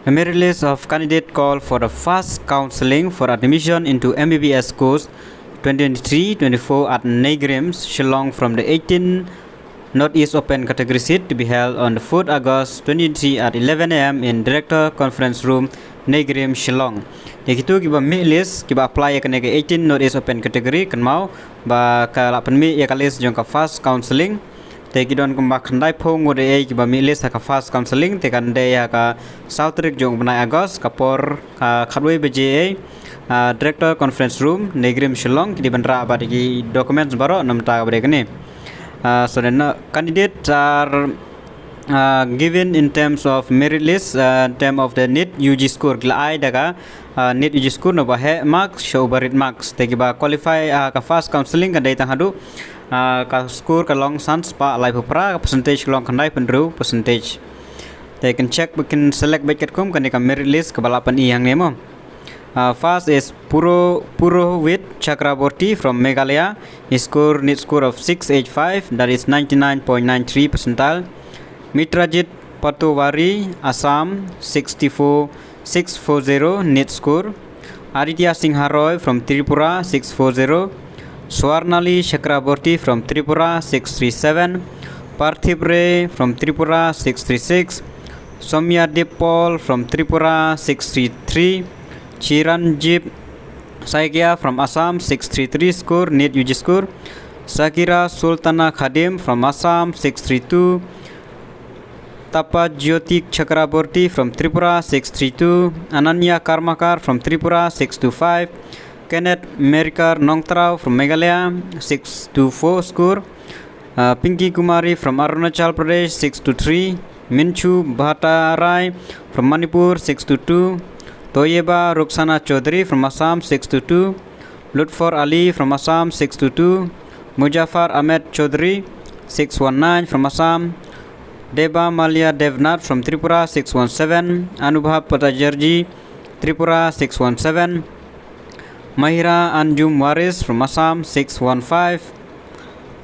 The merit list of candidate call for the first counseling for admission into MBBS course 2023-24 at NEIGRIHMS, Shillong from the 18 Northeast Open category seat to be held on the 4th August 2023 at 11 a.m. in Director Conference Room, NEIGRIHMS, Shillong. Ikitu kiba merit list kiba apply ke 18 Northeast Open category kan mau ba ka la penmi ya kalis jong ka first counseling. Te kidon kumba khandai phong ngode e kiba merit list ka first counseling te kan de ya ka Southrik jong benai August ka por ka khadwe beje Director Conference Room NEIGRIHMS Shillong di bandra ba di documents baro namta ba de so the candidates are given in terms of merit list, in terms of the NET UG score. Glai daga NET UG score no bahe marks show barit marks. Tegi ba qualify ka first counseling ka data hadu ka score ka long sans pa live pra percentage long kanai penru percentage. They can check, we can select bucket kum kan ka merit list ka balapan i yang nemo. First is Purohit Chakraborty from Meghalaya. His score NET score of 685, that is 99.93 percentile. Mitrajit Patowari, Assam, 64640 NET score. Aditya Singha Roy from Tripura, 640. Swarnali Chakraborty from Tripura, 637. Parthiv Ray from Tripura, 636. Somya Dipol from Tripura, 633. Chiranjib Saigya from Assam, 633 score, NET UG score. Sakira Sultana Khadim from Assam, 632. Tapa Jyotik Chakraborty from Tripura, 632. Ananya Karmakar from Tripura, 625. Kenneth Merikar Nongtrao from Meghalaya, 624 score. Pinky Kumari from Arunachal Pradesh, 623. Minchu Bhattarai from Manipur, 622. Toyeba Ruksana Chaudhary from Assam, 622. Lutfor Ali from Assam, 622. Mujaffar Ahmed Chaudhary, 619 from Assam. Deba Malia Devnath from Tripura, 617. Anubhav Patajarji, Tripura, 617. Mahira Anjum Waris from Assam, 615.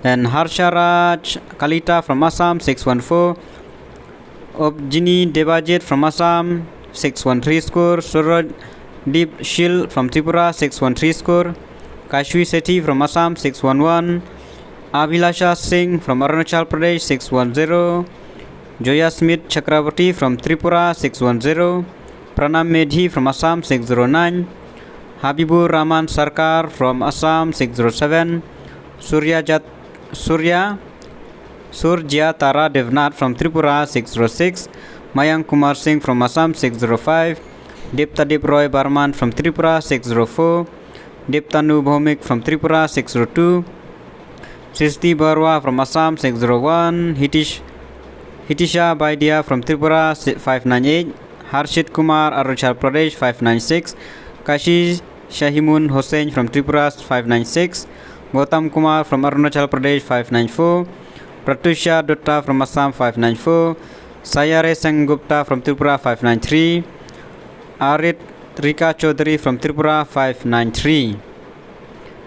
Then Harsharaj Kalita from Assam, 614. Objini Debajit from Assam, 613 score. Suraj Deep Shil from Tripura, 613 score. Kashwi Sethi from Assam, 611. Abhilasha Singh from Arunachal Pradesh, 610. Joya Smith Chakraborty from Tripura, 610. Pranam Medhi from Assam, 609. Habibur Rahman Sarkar from Assam, 607. Surya Tara Devnath from Tripura, 606. Mayank Kumar Singh from Assam, 605. Diptadip Roy Barman from Tripura, 604. Diptanu Bhomik from Tripura, 602. Sisti Barwa from Assam, 601. Hitisha Baidia from Tripura, 598. Harshit Kumar Arunachal Pradesh, 596. Kashi Shahimun Hossain from Tripura, 596. Gautam Kumar from Arunachal Pradesh, 594. Pratusha Dutta from Assam, 594. Sayare Sengupta from Tripura, 593. Arit Rika Chaudhary from Tripura, 593.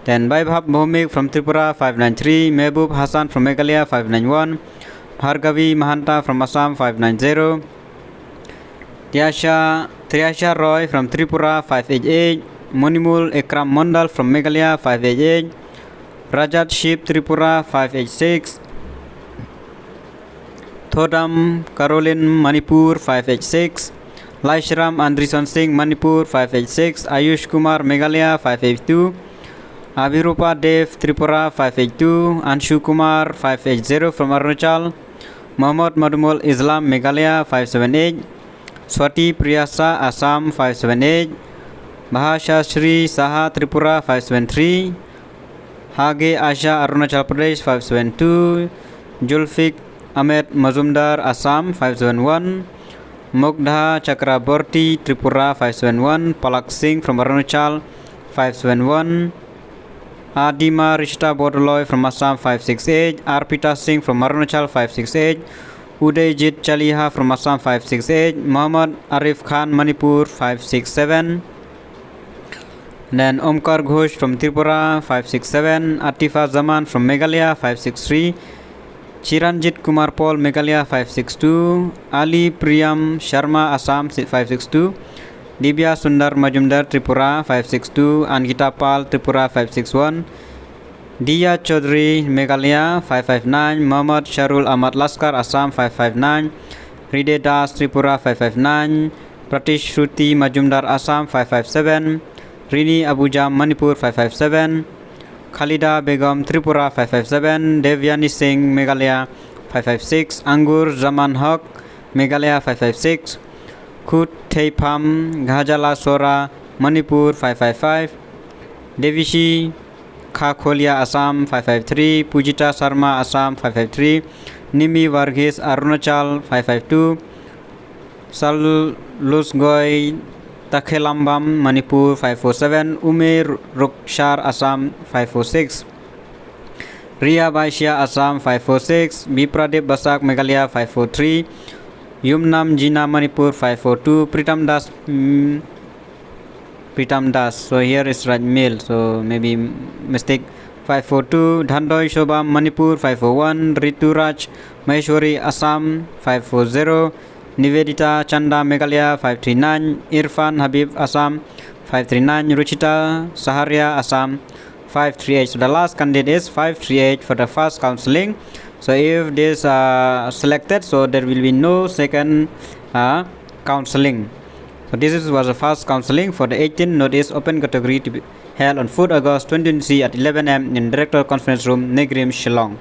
Then Vaibhav Bhomik from Tripura, 593. Mehboob Hassan from Meghalaya, 591. Bhargavi Mahanta from Assam, 590. Triasha Roy from Tripura, 588. Monimul Ekram Mondal from Meghalaya, 588. Rajat Ship Tripura, 586. Thodam Caroline Manipur, 586. Laishram Andrison Singh Manipur, 586. Ayush Kumar Meghalaya, 582. Abhirupa Dev Tripura, 582. Anshu Kumar, 580 from Arunachal. Mohammad Madumul Islam Meghalaya, 578. Swati Priyasa Assam, 578. Bahasha Shri Saha Tripura, 573. Hage Asha Arunachal Pradesh, 572. Julfik Ahmed Mazumdar Assam, 571. Mugdha Chakraborty Tripura, 571. Palak Singh from Arunachal, 571. Adima Rishta Bodoloy from Assam, 568. Arpita Singh from Arunachal, 568. Udayjit Chaliha from Assam, 568. Muhammad Arif Khan Manipur, 567. Then Omkar Ghosh from Tripura, 567. Atifa Zaman from Meghalaya, 563. Chiranjit Kumar Paul, Meghalaya 562. Ali Priyam Sharma, Assam 562. Divya Sundar Majumdar, Tripura 562. Angita Pal, Tripura 561. Diya Chaudhary, Meghalaya 559. Mohammad Sharul Ahmad Laskar, Assam 559. Ride Das, Tripura 559. Pratish Shruti Majumdar, Assam 557. Rini Abuja, Manipur 557. Khalida Begum, Tripura 557. Devyani Singh, Meghalaya 556. Angur Zaman Haq, Meghalaya 556. Kut Theipam Ghajala Sora, Manipur 555. Devishi Khakholia, Assam 553. Pujita Sharma, Assam 553. Nimi Varghese, Arunachal 552. Salusgoy Takhelambam, Manipur 547. Ume Rukshar, Assam 546. Ria Vaishya, Assam 546. Bipradip Basak, Meghalaya 543. Yumnam Jina, Manipur 542. Pritam Das, so here is right male, so maybe mistake. 542. Dhandoy Shobham, Manipur 541. Rituraj Maheshwari, Assam 540. Nivedita Chanda, Meghalaya 539. Irfan Habib, Assam 539. Ruchita Saharia, Assam 538. So the last candidate is 538 for the first counseling. So if this selected, so there will be no second counseling. So this was the first counseling for the 18 Northeast Open category to be held on 4th August 2020 at 11 am in Director Conference Room, NEIGRIHMS, Shillong.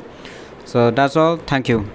So that's all. Thank you.